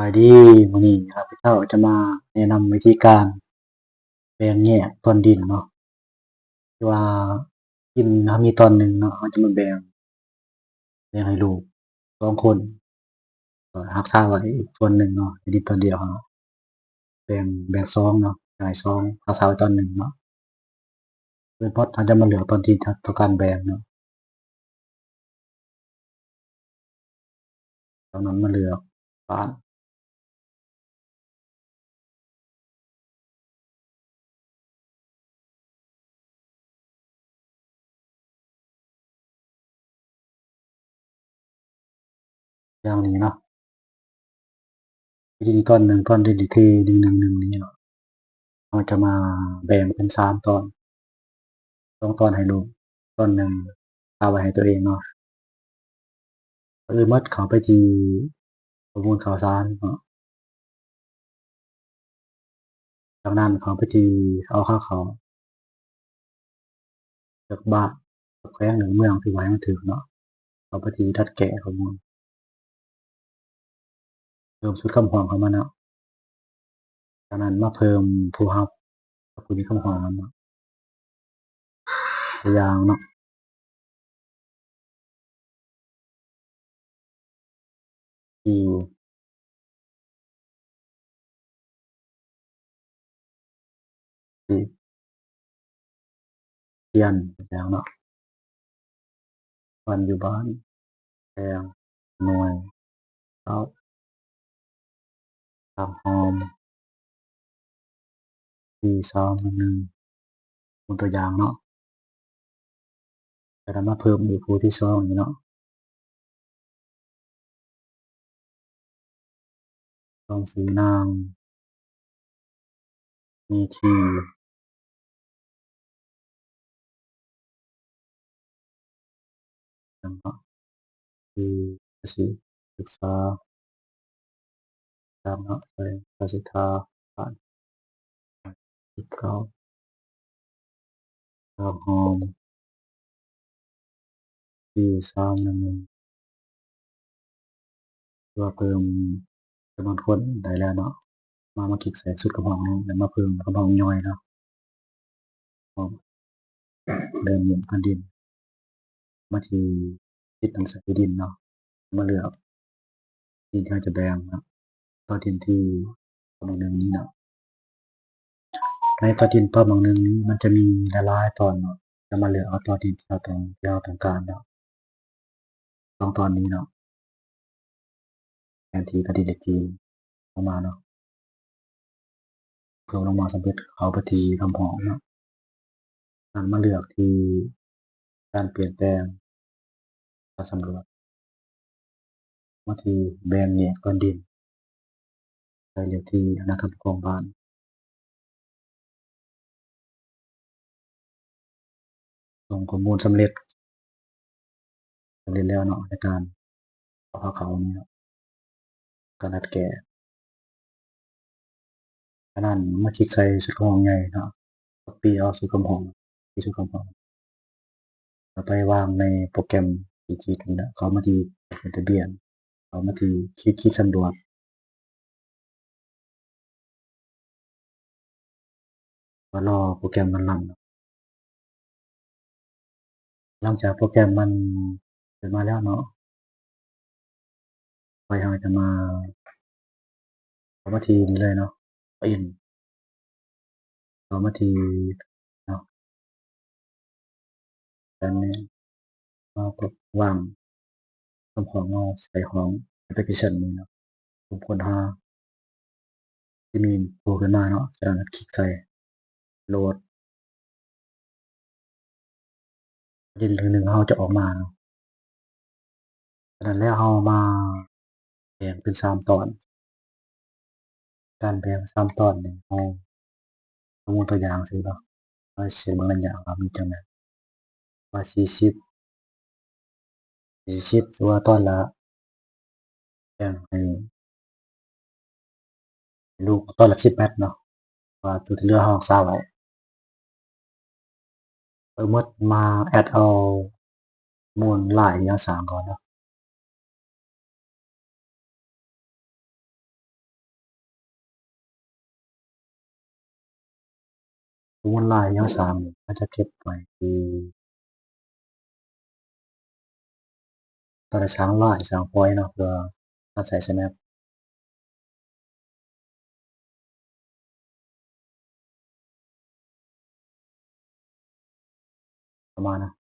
ายดีมื้อนี้ข้าพเจ้าจะมาแนะนำวิธีการแบ่งแยกตอนดินเนาะที่ว่าดินเรามีตอนหนึ่งเนาะเราจะมาแบ่งให้ลูก2คนก็รักษาไว้อีกส่วนหนึ่งเนาะในดินตอนเดียวเนาะแบ่ง2เนาะจ่าย2รักษาไว้ตอนหนึ่งเนาะโดยเฉพาะเราจะมาเหลือตอนที่ต้องการแบ่งเนาะตอนนั้นมาเลือกบ้านอย่างนี้เนาะที่ดินตอนหนึ่งตอนดินอีกที่111นี้เนาะเราจะมาแบ่งเป็น3ตอน2ตอนให้ลูกตอนหนึ่งเอาไว้ให้ตัวเองเนาะ หมดเขาไปที่ประมูลข่าวสารเนาะจากนั้นเขาไปที่เอาเข้าเขาจากบ้านจากแขวงหรือเมืองที่ไว้มันถึกเนาะเขาไปที่ทัดแกะข้อมูลเพิ่มชุดคำห้องเข้ามาเนาะจากนั้นมาเพิ่มผู้รับกับผู้ที่คำห้องมันเนาะตัวอย่างเนาะที่ที่เรียนอย่างเนาะวันอยู่บ้านแปลงหน่วยเขาตามหอมที่211เป็นตัวอย่างเนาะแต่ถ้ามาเพิ่มอีกผู้ที่2นี่เนาะต้องสีนางมีที่อย่างเนาะที่ภาษีศึกษา Tama ay kasikhaan ikaw home ที่311เพื่อเพิ่มจำนวนคนได้แล้วเนาะมาคลิกใส่สุดกระเพาะนี้แล้วมาเพิ่มกระเพาะย่อยเนาะเริ่มหมุนแผ่นดินมาที่ทิศทางสายดินเนาะมาเลือกดินที่เราจะแบ่งเนาะต่อดินที่ตอนหนึ่งนี้เนาะในต่อดินตอนหนึ่งนี้มันจะมีหลายๆตอนเนาะจะมาเลือกเอาต่อดินที่เราต้องการเนาะ2ตอนนี้เนาะแทนที่ต่อดินเลขที่เข้ามาเนาะ เพิ่มลงมาสำเร็จเขาไปที่คำหอมเนาะหันมาเลือกที่การเปลี่ยนแปลงการสำรวจมาที่แบ่งแยกก้อนดินไปเลือกที่คณะกรรมการบ้านส่งข้อมูลสำเร็จแล้วเนาะในการเอาเขานี่เนาะการนัดแก่ฉะนั้นมาคลิกใส่ชุดคำห้องใหญ่เนาะ copy เอาชุดคำห้องที่ชุดคำห้องแล้วไปวางในโปรแกรมที่นี่นะเขามาที่เป็นทะเบียนเขามาที่คลิกสำรวจก็รอโปรแกรมมันรันหลังจากโปรแกรมมันเสร็จมาแล้วเนาะไปเราจะมาเอามาทีนี้เลยเนาะอินเอามาทีเนาะกันนี้เราก็วางคำของเราใส่ของแอปพลิเคชันนี้เนาะทุกคนหาที่มีโผล่ขึ้นมาเนาะจากนั้นคลิกใส่โหลดดินหนึ่งเราจะออกมาเนาะจากนั้นแล้วเรามาแบ่งเป็น3ตอนการแบ่ง3ตอนนี่เราสมมุติตัวอย่างสิเนาะเราเสียงบางอย่างว่ามีจังได๋ว่า40หรือว่าตอนละแบ่งให้ลูกตอนละ10แมตช์เนาะว่าตัวที่เหลือเรารักษาไว้หมดมาแอดเอามูลหลายอย่างสร้างก่อนเนาะ สมมุติลายที่เราสร้างนี่มันจะเก็บไว้คือตอนเราสร้างลายสร้างพอยต์เนาะเพื่อเราใส่ snap ประมาณนะ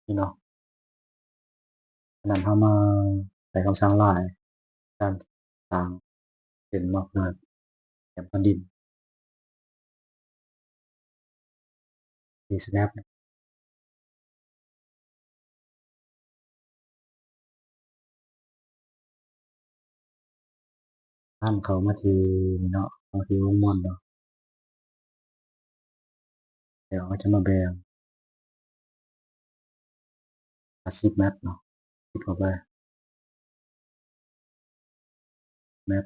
นี่เนาะฉะนั้นเรามาใส่คำสั่งลายการสร้างเป็นมาเพื่อแถมดินที่ snap ท่านเขามาที่นี่เนาะมาที่วงมอนเนาะเดี๋ยวเขาจะมาแบ่ง10 แมปเนาะคลิกเข้าไปแมป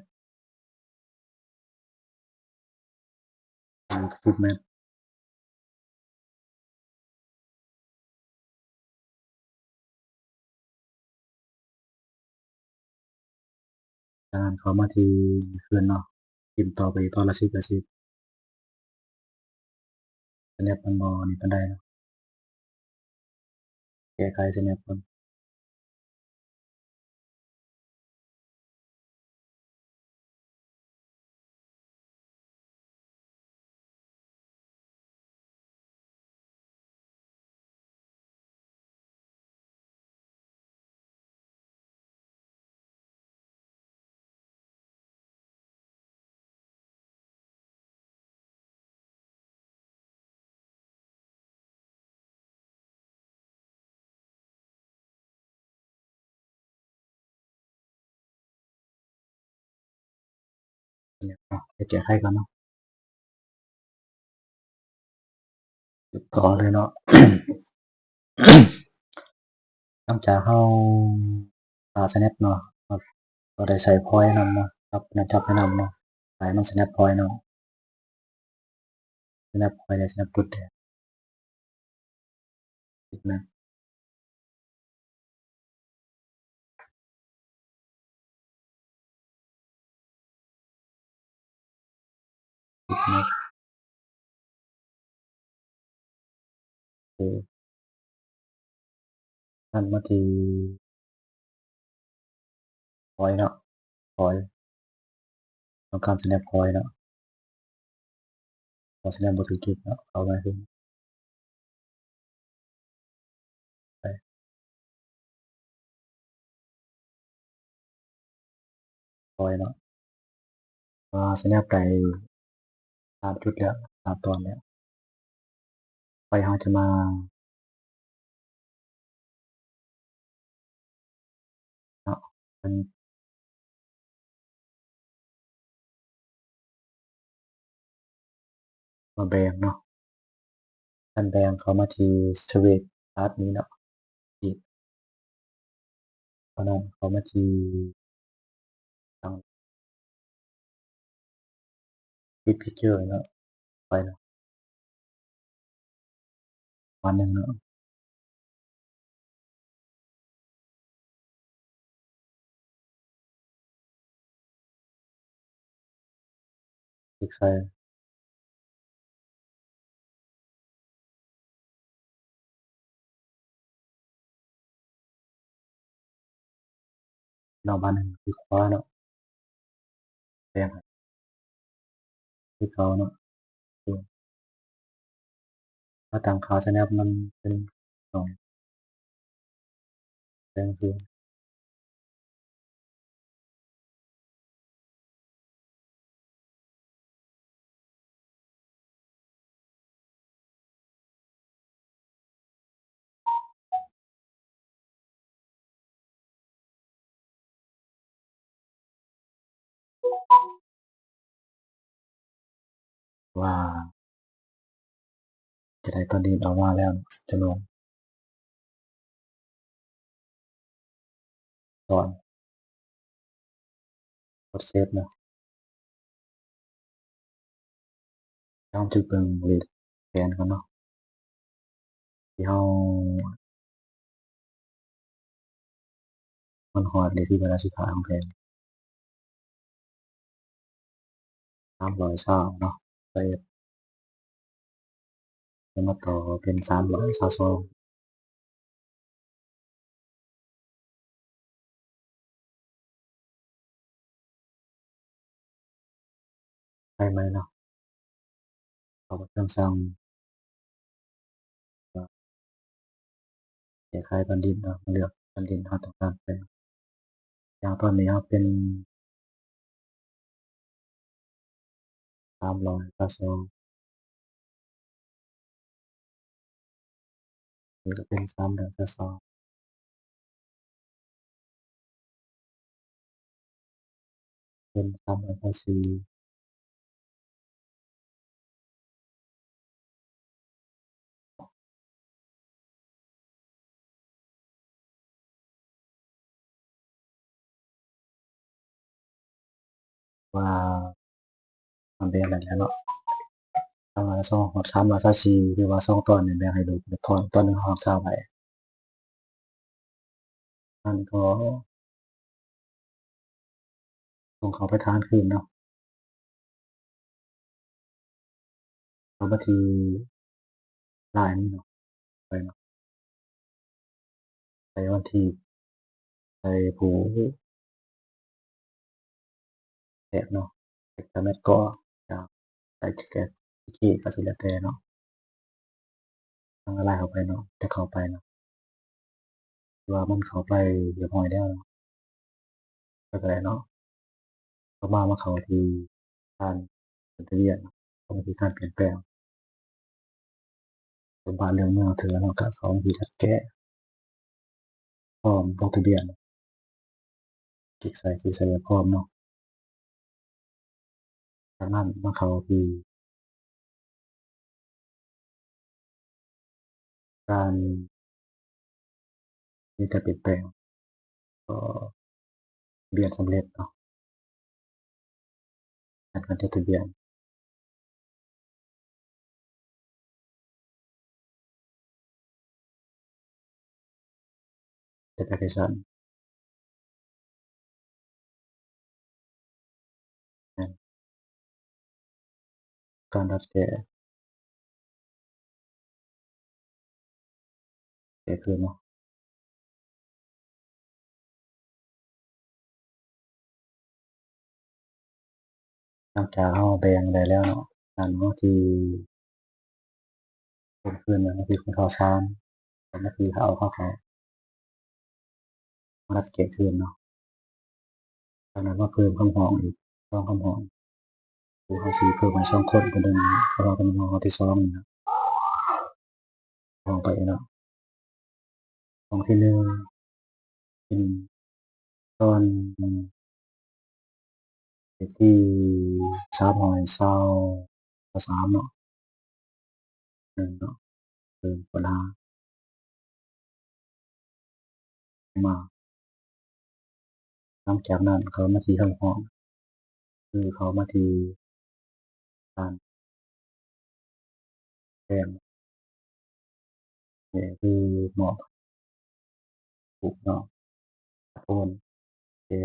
10 แมปจากนั้นเขามาที่เพื่อนเนาะพิมพ์ต่อไปตอนละ10 snap มันบ่นี่ปานใดเนาะแก้ไข snap ก่อนเนี่ยเนาะจะแก้ไขก่อนเนาะต่อเลยเนาะ หลังจากเราsnap เนาะก็ได้ใส่ point นำเนาะจับให้นำเนาะให้มัน snap point เนาะ snap point ได้ snap จุดแดงติดแมปติดแมปคือนั่นมาที่ point เนาะ point ต้องการ snap point เนาะพอ snap บ่ถึงจุดเนาะเข้าไปคือไป point เนาะsnap ได้3จุดแล้ว3ตอนแล้วไปเราจะมาเนาะมันมาแบ่งเนาะการแบ่งเข้ามาที่ switch start นี้เนาะอีกเพราะนั้นเข้ามาที่ทาง big picture เนาะไปเนาะประมาณนึงเนาะคลิกใส่เนาะบ้านนึงคลิกขวาเนาะแบ่งให้คือเก่าเนาะถ้าตั้งค่า snap มันเป็น2แบ่งคือว่าจะได้ตอนนี้ออกมาแล้วจะลงก่อนกดเซฟเนาะเราจะเบิ่งเลทแผนก่อนเนาะที่เรามันฮอดเลทที่เวลาสุดท้ายของแผน320เนาะ 21แล้วมาต่อเป็น322ได้ไหมเนาะเข้าไปเครื่องสั่งก็คล้ายๆตอนดินเนาะมาเลือกตอนดินเราต้องการแปลงอย่างตอนนี้เราเป็น322นี่ก็เป็น322เป็น324ว่ามันเป็นอะไรแล้วเนาะ322ฮอด324หรือว่า2ตอนนี่แบ่งให้ดูเป็นตอนหนึ่งฮอด20ใบมันก็ส่งเขาไปทานคืนเนาะเอามาที่ LINE นี่เนาะไปเนาะใส่วันที่ใส่ผู้แอกเนาะแต่แม่นก็จะใส่แกะกี้ก็สิแล้วแต่เนาะทาง LINE เข้าไปเนาะจะเข้าไปเนาะว่ามันเข้าไปเรียบร้อยแล้วก็ได้เนาะต่อมามาเข้าที่การจดทะเบียนเข้ามาที่การเปลี่ยนแปลงเป็นบ้านเรือนเมืองถือเนาะก็เข้าที่คัดแก้พร้อมลงทะเบียนคลิกใส่พร้อมเนาะจากนั้นมาเข้าที่การมีการเปลี่ยนแปลงก็ทะเบียนสำเร็จเนาะการจดทะเบียนเป็นแอปพลิเคชันการรัดแก้คืนเนาะหลังจากเราแบ่งได้แล้วเนาะอันก็ที่เป็นคืนก็คือคนเข้าชานก็คือเขาเอาเข้ามารัดแก้คืนเนาะจากนั้นมาเพิ่มคำห้องอีก2คำห้องคือเขาสิเพิ่มให้2คนคนหนึ่งเพราะว่าเป็นห้องที่2นี่เนาะห้องไปเนาะห้องที่1เป็นตอนเลขที่323เนาะ1เนาะเพิ่มปัญหามาหลังจากนั้นเขามาที่คำห้องคือเขามาที่การแจ้งนี่คือหมอบถูกเนาะโอนแก่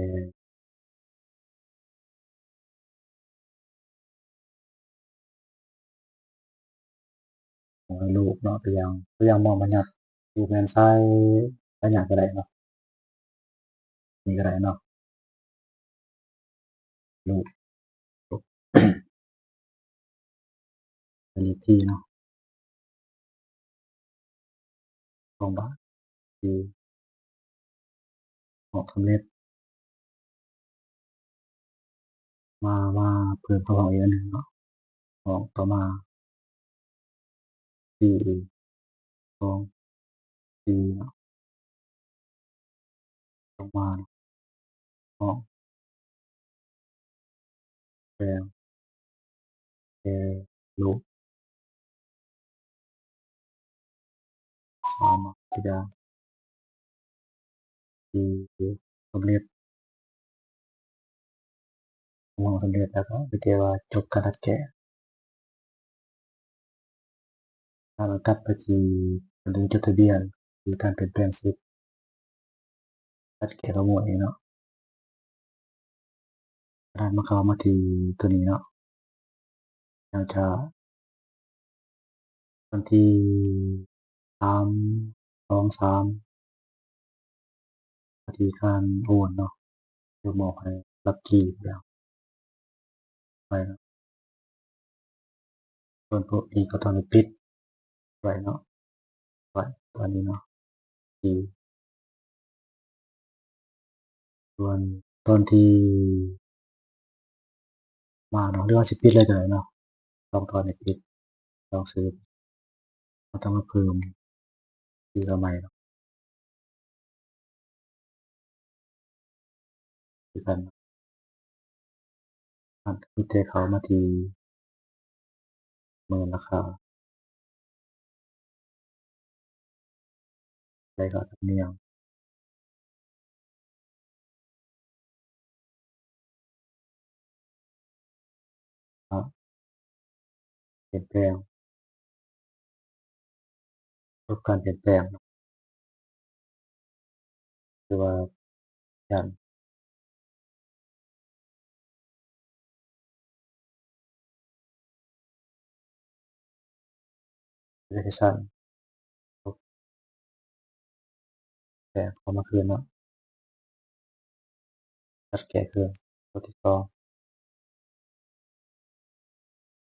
ให้ลูกเนาะตัวอย่างมองบัญญัติอยู่แม่นซ้ายซ้ายหยังก็ได้เนาะนี่ก็ได้เนาะลูกเป็นเลขที่เนาะ2บาทที่ออกสำเร็จมาเพิ่มเข้าห้องอีกอันหนึ่งเนาะห้องต่อมาที่2 4เนาะต่อมาห้องแปลงแก่ลูก3เนาะตัวอย่างที่สำเร็จห้องสำเร็จแล้วก็ไปเที่ยวว่าจบการรัดแก้ถ้าเรากลับไปที่บันทึกจดทะเบียนหรือการเปลี่ยนแปลงสิทธิ์รัดแก้ข้อมูลนี้เนาะจากนั้นมาเข้ามาที่ตัวนี้เนาะ ยังจะวันที่3 2 3วิธีการโอนเนาะเดี๋ยวบอกให้รับกี่แล้วไปเนาะส่วนพวกนี้ก็ต้องปิดไว้เนาะไว้ตอนนี้เนาะที่ส่วนตอนที่มาเนาะเรื่องสิปิดเลยก็ได้เนาะลองตอนนี้ปิดลองซื้อก็ต้องมาเพิ่มทีละใหม่เนาะคือกันอันที่แต่เขามาที่เมืองราคาได้ก็ธรรมเนียมเปลี่ยนแปลงลดการเปลี่ยนแปลงเนาะคือว่าย้านแอปพลิเคชันลดแปลงเข้ามาคืนเนาะตัดแก้เครื่องตัวที่2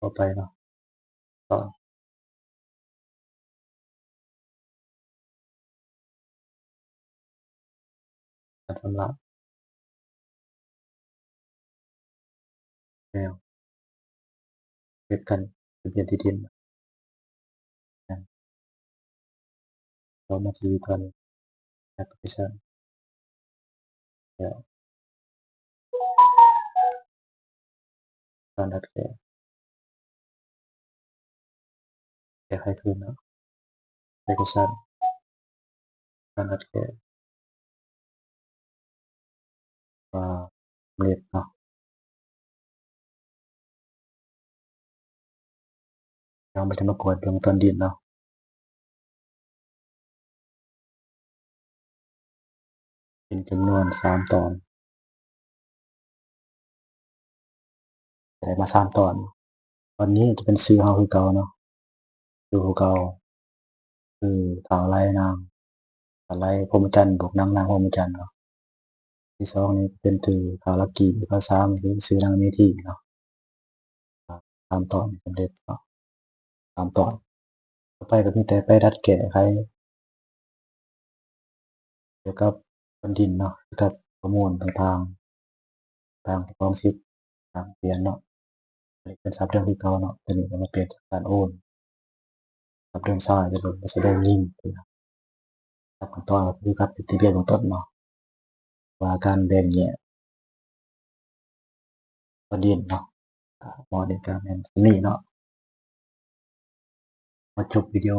ต่อไปเนาะก็การชำระแล้วเก็บกันทะเบียนที่ดินเรามาที่ตอนแอปพลิเคชันแล้วการตัดแก้ไขคืนเนาะแอปพลิเคชันการตัดแก้ว่าสำเร็จเนาะเรามันจะมากดเบิ่งตอนดินเนาะเป็นจำนวน3ตอนได้มา3ตอนตอนนี้จะเป็นชื่อเราคือเก่าเนาะชื่อคือเก่าคือเฒ่าไร่นางไร่พรหมจันทร์บวกนางพรหมจันทร์เนาะที่2นี่เป็นชื่อเฒ่าลักกี้ข้อ3คือชื่อนางเมธีเนาะ3ตอนสำเร็จเนาะ3ตอนต่อไปก็มีแต่ไปดัดแก้ไขเกี่ยวกับที่ดินเนาะเกี่ยวกับข้อมูลต่างๆตามครองสิทธิ์ตามทะเบียนเนาะอันนี้เป็นทรัพย์เรื่องที่เก่าเนาะตัวนี้ก็มาเปลี่ยนจากการโอนทรัพย์เรื่องซ้ายจะเป็นแสดงลิงก์ครับขั้นตอนก็คือกับที่เรียนเบื้องต้นเนาะว่าการแบ่งแยกประเด็นเนาะบ่ได้ก็แม่นส่ำนี้เนาะมาจบวิดีโอ